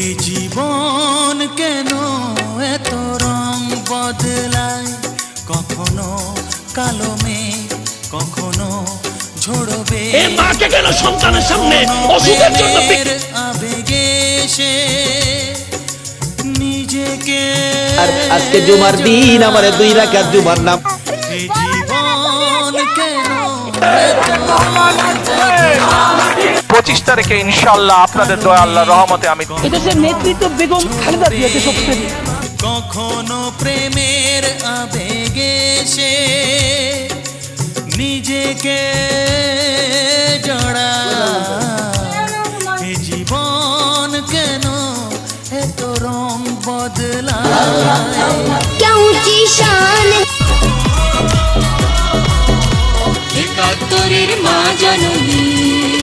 এই জীবন কেন এত রং বদলায়, কখনো কালো মেঘ কখনো ঝরবে, এই মাকে কেন সন্তানের সামনে ওষুধের জন্য আবেগে সে নিজেকে। আর আজকে জুমার দিন আমার 2 রাকাত জুমার নাম। এই জীবন কেন 25 তারিখে ইনশাআল্লাহ আপনাদের দোয়া আল্লাহর রহমতে আমি এদেশের নেতৃত্ব বেগম খালেদা জিয়া দেশপ্রেমী। কখনো প্রেমের আবেগে সে নিজেকে জড়ায়। এই জীবন কেন এত রং বদলায়। ऊंची शान 71 माँ जननी।